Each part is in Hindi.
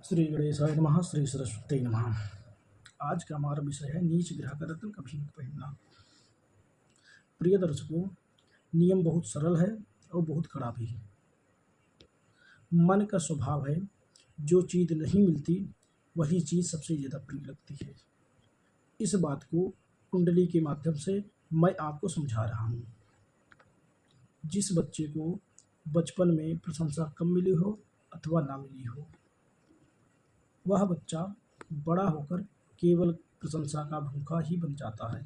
श्री गणेशाय नमः। श्री सरस्वती नमः। आज का हमारा विषय है नीच ग्रह का रत्न कभी मत पहनना। प्रिय दर्शकों, नियम बहुत सरल है और बहुत कड़ा भी है। मन का स्वभाव है, जो चीज़ नहीं मिलती वही चीज़ सबसे ज़्यादा प्रिय लगती है। इस बात को कुंडली के माध्यम से मैं आपको समझा रहा हूँ। जिस बच्चे को बचपन में प्रशंसा कम मिली हो अथवा ना मिली हो, वह बच्चा बड़ा होकर केवल प्रशंसा का भूखा ही बन जाता है।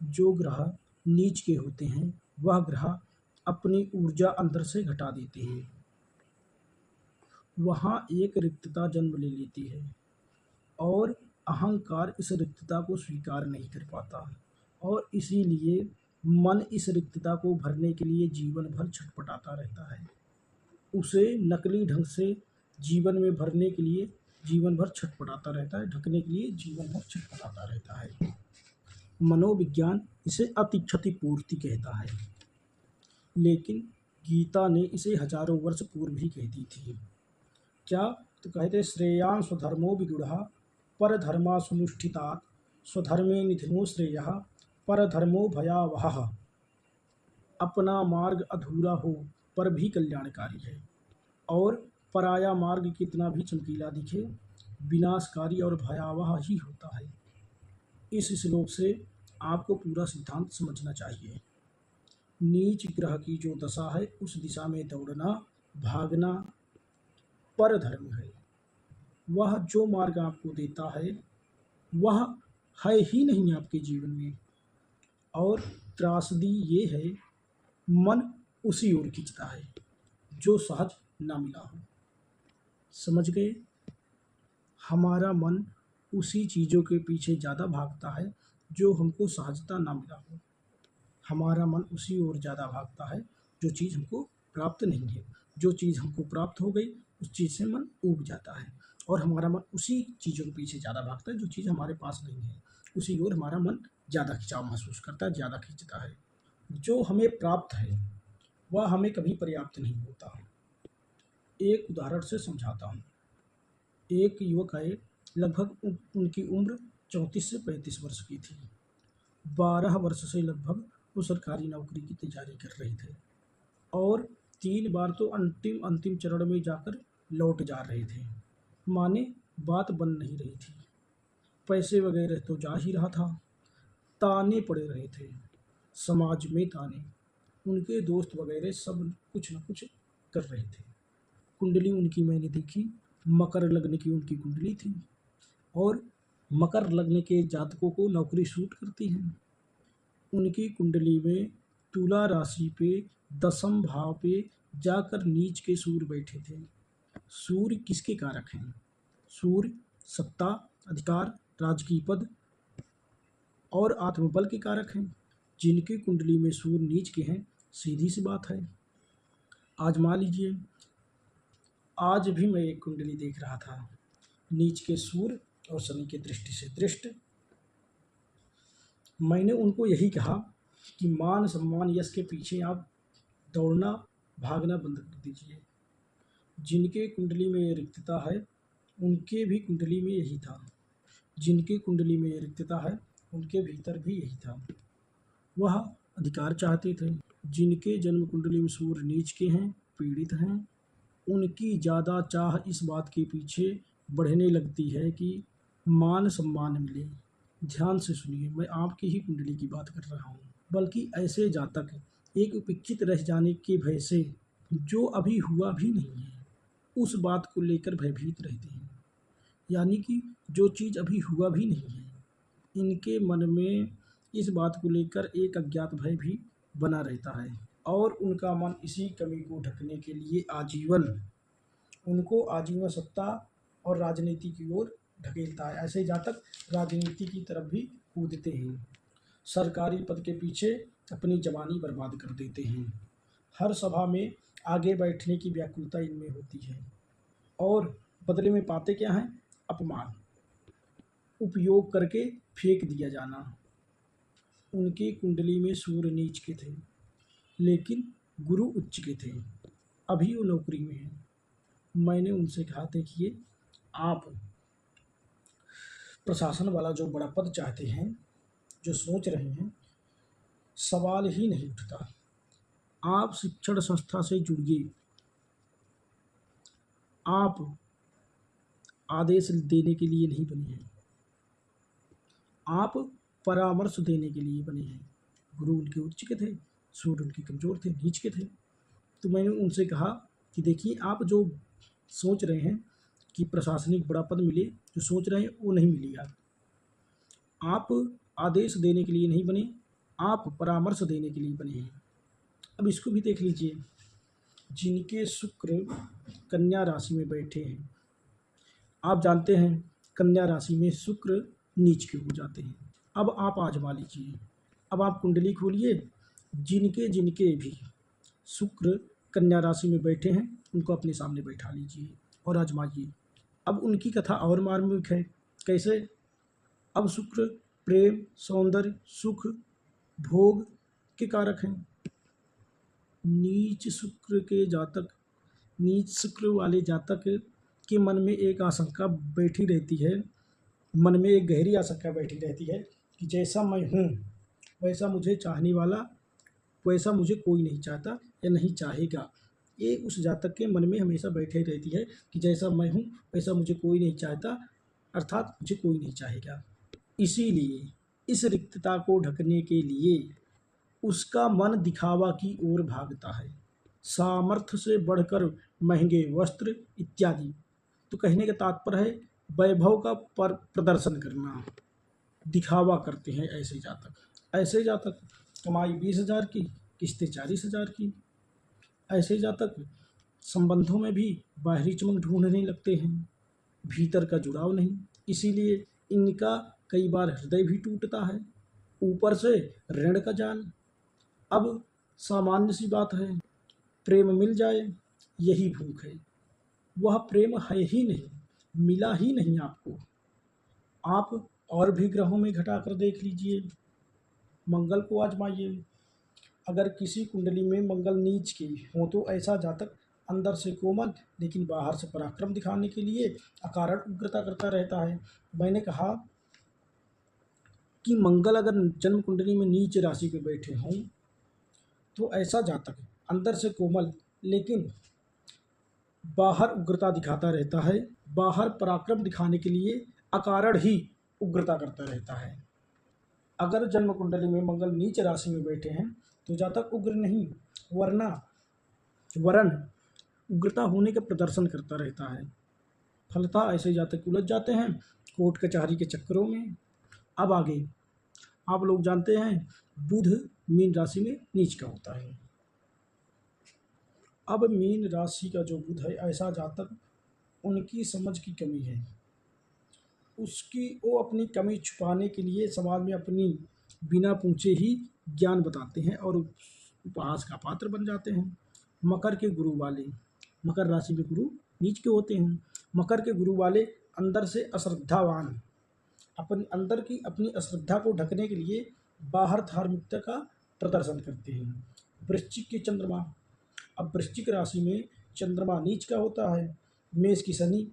जो ग्रह नीच के होते हैं वह ग्रह अपनी ऊर्जा अंदर से घटा देते हैं। वहाँ एक रिक्तता जन्म ले लेती है और अहंकार इस रिक्तता को स्वीकार नहीं कर पाता और इसीलिए मन इस रिक्तता को भरने के लिए जीवन भर छटपटाता रहता है। उसे नकली ढंग से जीवन में भरने के लिए जीवन भर छटपटाता रहता है, ढकने के लिए जीवन भर छटपटाता रहता है। मनोविज्ञान इसे अति क्षतिपूर्ति कहता है, लेकिन गीता ने इसे हजारों वर्ष पूर्व ही कह दी थी। क्या तो कहते, श्रेयान् स्वधर्मो विगुणः परधर्मा सुनुष्ठितात् स्वधर्मे निधनो श्रेयः परधर्मो भयावहः। अपना मार्ग अधूरा हो पर भी कल्याणकारी है और पराया मार्ग कितना भी चमकीला दिखे विनाशकारी और भयावह ही होता है। इस श्लोक से आपको पूरा सिद्धांत समझना चाहिए। नीच ग्रह की जो दशा है उस दिशा में दौड़ना भागना परधर्म है। वह जो मार्ग आपको देता है वह है ही नहीं आपके जीवन में, और त्रासदी ये है मन उसी ओर खींचता है जो सहज ना मिला हो। समझ गए? हमारा मन उसी चीज़ों के पीछे ज़्यादा भागता है जो हमको सहजता ना मिला हो। हमारा मन उसी ओर ज़्यादा भागता है जो चीज़ हमको प्राप्त नहीं है। जो चीज़ हमको प्राप्त हो गई उस चीज़ से मन ऊब जाता है और हमारा मन उसी चीज़ों के पीछे ज़्यादा भागता है जो चीज़ हमारे पास नहीं है। उसी ओर हमारा मन ज़्यादा खिंचाव महसूस करता है, ज़्यादा खींचता है। जो हमें प्राप्त है वह हमें कभी पर्याप्त नहीं होता। एक उदाहरण से समझाता हूँ। एक युवक है, लगभग उनकी उम्र 34 से 35 वर्ष की थी। 12 वर्ष से लगभग वो सरकारी नौकरी की तैयारी कर रहे थे और 3 बार तो अंतिम चरण में जाकर लौट जा रहे थे। माने बात बन नहीं रही थी। पैसे वगैरह तो जा ही रहा था, ताने पड़े रहे थे, समाज में ताने। उनके दोस्त वगैरह सब कुछ न कुछ कर रहे थे। कुंडली उनकी मैंने देखी, मकर लग्न की उनकी कुंडली थी और मकर लग्न के जातकों को नौकरी सूट करती है। उनकी कुंडली में तुला राशि पे 10वें भाव पे जाकर नीच के सूर्य बैठे थे। सूर्य किसके कारक हैं? सूर्य सत्ता, अधिकार, राजकीय पद और आत्मबल के कारक हैं। जिनकी कुंडली में सूर्य नीच के हैं, सीधी सी बात है, आजमा लीजिए। आज भी मैं एक कुंडली देख रहा था, नीच के सूर्य और शनि के दृष्टि से दृष्ट। मैंने उनको यही कहा कि मान सम्मान यश के पीछे आप दौड़ना भागना बंद कर दीजिए। जिनके कुंडली में रिक्तता है उनके भी कुंडली में यही था। जिनके कुंडली में रिक्तता है उनके भीतर भी यही था। वह अधिकार चाहते थे। जिनके जन्म कुंडली में सूर्य नीच के हैं, पीड़ित हैं, उनकी ज़्यादा चाह इस बात के पीछे बढ़ने लगती है कि मान सम्मान मिले। ध्यान से सुनिए, मैं आपकी ही कुंडली की बात कर रहा हूँ। बल्कि ऐसे जातक एक उपेक्षित रह जाने के भय से, जो अभी हुआ भी नहीं है, उस बात को लेकर भयभीत रहते हैं। यानी कि जो चीज़ अभी हुआ भी नहीं है, इनके मन में इस बात को लेकर एक अज्ञात भय भी बना रहता है और उनका मन इसी कमी को ढकने के लिए आजीवन सत्ता और राजनीति की ओर ढकेलता है। ऐसे जातक राजनीति की तरफ भी कूदते हैं। सरकारी पद के पीछे अपनी जवानी बर्बाद कर देते हैं। हर सभा में आगे बैठने की व्याकुलता इनमें होती है और बदले में पाते क्या हैं? अपमान, उपयोग करके फेंक दिया जाना। उनकी कुंडली में सूर्य नीच के थे, लेकिन गुरु उच्च के थे। अभी वो नौकरी में हैं। मैंने उनसे कहा, देखिए आप प्रशासन वाला जो बड़ा पद चाहते हैं, जो सोच रहे हैं, सवाल ही नहीं उठता। आप शिक्षण संस्था से जुड़िए, आप आदेश देने के लिए नहीं बने हैं, आप परामर्श देने के लिए बने हैं। गुरु उनके उच्च के थे, सूर्य उनके कमज़ोर थे, नीच के थे। तो मैंने उनसे कहा कि देखिए आप जो सोच रहे हैं कि प्रशासनिक बड़ा पद मिले, जो सोच रहे हैं वो नहीं मिलेगा। आप आदेश देने के लिए नहीं बने, आप परामर्श देने के लिए बने हैं। अब इसको भी देख लीजिए, जिनके शुक्र कन्या राशि में बैठे हैं, आप जानते हैं कन्या राशि में शुक्र नीच के हो जाते हैं। अब आप आजमा लीजिए, अब आप कुंडली खोलिए, जिनके जिनके भी शुक्र कन्या राशि में बैठे हैं उनको अपने सामने बैठा लीजिए और आजमाइए। अब उनकी कथा और मार्मिक है। कैसे? अब शुक्र प्रेम, सौंदर्य, सुख, भोग के कारक हैं। नीच शुक्र के जातक, नीच शुक्र वाले जातक के मन में एक आशंका बैठी रहती है, मन में एक गहरी आशंका बैठी रहती है कि जैसा मैं हूँ वैसा मुझे चाहने वाला, वैसा मुझे कोई नहीं चाहता या नहीं चाहेगा। ये उस जातक के मन में हमेशा बैठे रहती है कि जैसा मैं हूँ वैसा मुझे कोई नहीं चाहता, अर्थात मुझे कोई नहीं चाहेगा। इसीलिए इस रिक्तता को ढकने के लिए उसका मन दिखावा की ओर भागता है, सामर्थ्य से बढ़कर महंगे वस्त्र इत्यादि। तो कहने का तात्पर्य है वैभव का प्रदर्शन करना, दिखावा करते हैं ऐसे जातक। ऐसे जातक कमाई 20,000 की, किस्तें 40,000 की। ऐसे जातक संबंधों में भी बाहरी चमक ढूंढने लगते हैं, भीतर का जुड़ाव नहीं। इसीलिए इनका कई बार हृदय भी टूटता है, ऊपर से ऋण का जाल। अब सामान्य सी बात है, प्रेम मिल जाए यही भूख है। वह प्रेम है ही नहीं, मिला ही नहीं आपको। आप और भी ग्रहों में घटा कर देख लीजिए, मंगल को आजमाइए। अगर किसी कुंडली में मंगल नीच की हो तो ऐसा जातक अंदर से कोमल लेकिन बाहर से पराक्रम दिखाने के लिए अकारण उग्रता करता रहता है। मैंने कहा कि मंगल अगर जन्म कुंडली में नीच राशि पे बैठे हों तो ऐसा जातक अंदर से कोमल लेकिन बाहर उग्रता दिखाता रहता है, बाहर पराक्रम दिखाने के लिए अकारण ही उग्रता करता रहता है। अगर जन्म कुंडली में मंगल नीच राशि में बैठे हैं तो जातक उग्र नहीं, वरन उग्रता होने का प्रदर्शन करता रहता है। फलतः ऐसे जातक उलझ जाते हैं कोर्ट कचहरी के चक्करों में। अब आगे आप लोग जानते हैं बुध मीन राशि में नीच का होता है। अब मीन राशि का जो बुध है, ऐसा जातक उनकी समझ की कमी है, उसकी वो अपनी कमी छुपाने के लिए समाज में अपनी बिना पूछे ही ज्ञान बताते हैं और उपहास का पात्र बन जाते हैं। मकर के गुरु वाले, मकर राशि में गुरु नीच के होते हैं। मकर के गुरु वाले अंदर से अश्रद्धावान, अपने अंदर की अपनी अश्रद्धा को ढकने के लिए बाहर धार्मिकता का प्रदर्शन करते हैं। वृश्चिक के चंद्रमा, अब वृश्चिक राशि में चंद्रमा नीच का होता है, मेष की शनि।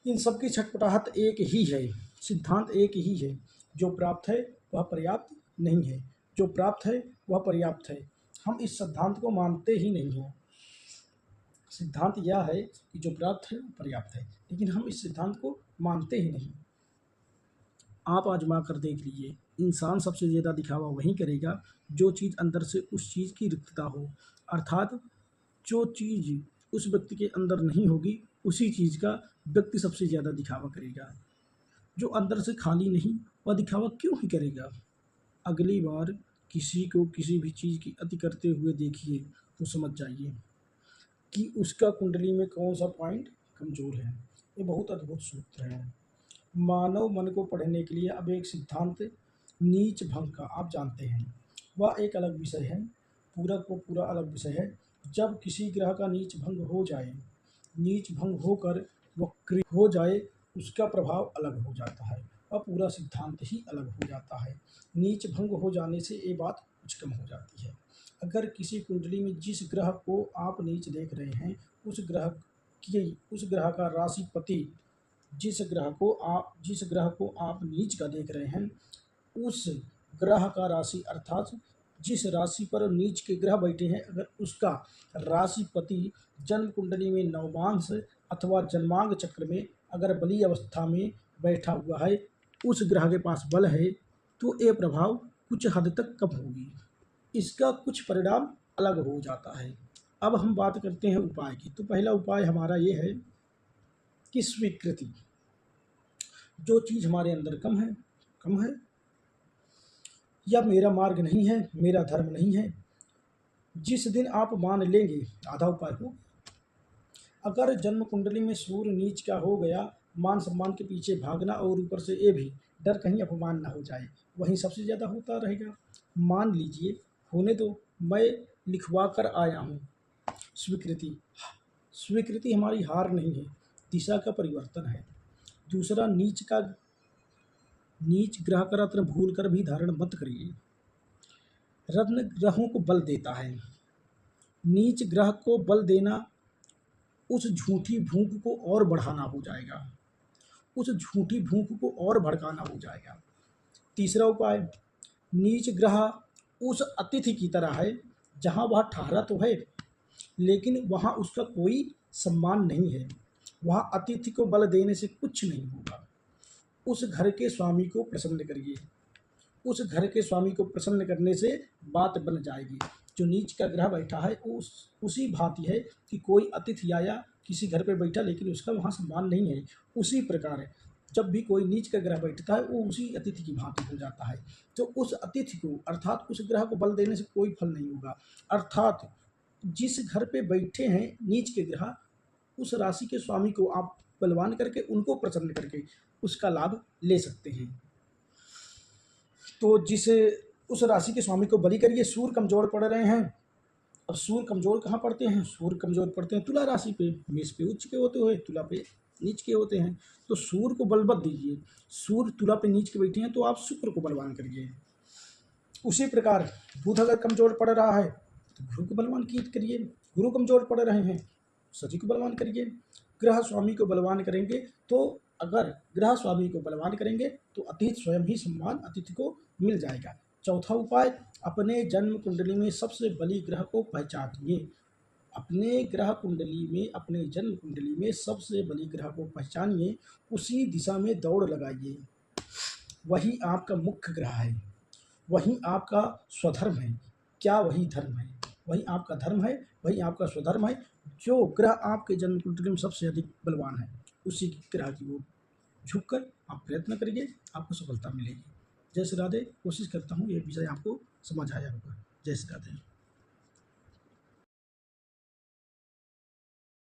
इन सब की छटपटाहट एक ही है, सिद्धांत एक ही है, जो प्राप्त है वह पर्याप्त नहीं है, जो प्राप्त है वह पर्याप्त है। हम इस सिद्धांत को मानते ही नहीं हैं। सिद्धांत यह है कि जो प्राप्त है वह पर्याप्त है, लेकिन हम इस सिद्धांत को मानते ही नहीं। आप आजमा कर देख लीजिए, इंसान सबसे ज़्यादा दिखावा वहीं करेगा जो चीज़ अंदर से उस चीज़ की रिक्तता हो, अर्थात जो चीज़ उस व्यक्ति के अंदर नहीं होगी उसी चीज़ का व्यक्ति सबसे ज़्यादा दिखावा करेगा। जो अंदर से खाली नहीं वह दिखावा क्यों ही करेगा। अगली बार किसी को किसी भी चीज़ की अति करते हुए देखिए तो समझ जाइए कि उसका कुंडली में कौन सा पॉइंट कमज़ोर है। ये बहुत अद्भुत सूत्र है। मानव मन को पढ़ने के लिए अब एक सिद्धांत नीच भंग का आप जानते हैं, वह एक अलग विषय है, पूरा को पूरा अलग विषय है। जब किसी ग्रह का नीच भंग हो जाए, नीच भंग होकर वक्री हो जाए, उसका प्रभाव अलग हो जाता है और पूरा सिद्धांत ही अलग हो जाता है। नीच भंग हो जाने से ये बात कुछ कम हो जाती है। अगर किसी कुंडली में जिस ग्रह को आप नीच देख रहे हैं उस ग्रह कि उस ग्रह का राशिपति जिस ग्रह को आप नीच का देख रहे हैं, उस ग्रह का राशि अर्थात जिस राशि पर नीच के ग्रह बैठे हैं, अगर उसका राशिपति जन्म कुंडली में नवमांश अथवा जन्मांग चक्र में अगर बली अवस्था में बैठा हुआ है, उस ग्रह के पास बल है, तो ये प्रभाव कुछ हद तक कम होगी, इसका कुछ परिणाम अलग हो जाता है। अब हम बात करते हैं उपाय की। तो पहला उपाय हमारा ये है कि स्वीकृति। जो चीज़ हमारे अंदर कम है या मेरा मार्ग नहीं है, मेरा धर्म नहीं है, जिस दिन आप मान लेंगे, आधा उपाय हो। अगर जन्म कुंडली में सूर्य नीच का हो गया, मान सम्मान के पीछे भागना और ऊपर से ये भी डर कहीं अपमान ना हो जाए, वहीं सबसे ज़्यादा होता रहेगा। मान लीजिए, होने दो, मैं लिखवा कर आया हूँ स्वीकृति। स्वीकृति हमारी हार नहीं है, दिशा का परिवर्तन है। दूसरा, नीच ग्रह का रत्न भूल कर भी धारण मत करिए। रत्न ग्रहों को बल देता है, नीच ग्रह को बल देना उस झूठी भूख को और बढ़ाना हो जाएगा, उस झूठी भूख को और भड़काना हो जाएगा। तीसरा उपाय, नीच ग्रह उस अतिथि की तरह है जहाँ वह ठहरा तो है, लेकिन वहाँ उसका कोई सम्मान नहीं है। वहाँ अतिथि को बल देने से कुछ नहीं होगा। उस घर के स्वामी को प्रसन्न करिए, उस घर के स्वामी को प्रसन्न करने से बात बन जाएगी। जो नीच का ग्रह बैठा है उसी भांति है कि कोई अतिथि आया किसी घर पे बैठा, लेकिन उसका वहाँ सम्मान नहीं है। उसी प्रकार है, जब भी कोई नीच का ग्रह बैठता है वो उसी अतिथि की भांति हो जाता है। तो उस अतिथि को अर्थात उस ग्रह को बल देने से कोई फल नहीं होगा। अर्थात जिस घर पे बैठे हैं नीच के ग्रह, उस राशि के स्वामी को आप बलवान करके उनको प्रसन्न करके उसका लाभ ले सकते हैं। तो उस राशि के स्वामी को बलि करिए। सूर्य कमजोर पड़ रहे हैं, अब सूर्य कमजोर कहाँ पड़ते हैं? सूर्य कमजोर पड़ते हैं तुला राशि पे, मेष पे उच्च के होते हुए तुला पे नीच के होते हैं। तो सूर्य को बल मत दीजिए। सूर्य तुला पे नीच के बैठे हैं तो आप शुक्र को बलवान करिए। उसी प्रकार बुध अगर कमजोर पड़ रहा है तो गुरु को बलवान करिए। गुरु कमजोर पड़ रहे हैं, शनि को बलवान करिए। ग्रह स्वामी को बलवान करेंगे तो अगर ग्रह स्वामी को बलवान करेंगे तो अतिथि स्वयं ही सम्मान अतिथि को मिल जाएगा। चौथा उपाय, अपने जन्म कुंडली में सबसे बली ग्रह को पहचानिए। अपने जन्म कुंडली में सबसे बली ग्रह को पहचानिए, उसी दिशा में दौड़ लगाइए। वही आपका मुख्य ग्रह है, वही आपका स्वधर्म है। क्या वही धर्म है? वही आपका धर्म है, वही आपका स्वधर्म है। जो ग्रह आपके जन्म कुंडली में सबसे अधिक बलवान है, उसी ग्रह की ओर झुककर आप प्रयत्न करिए, आपको सफलता मिलेगी। जय श्री राधे। कोशिश करता हूँ ये विषय आपको समझ आया होगा। जय श्री राधे।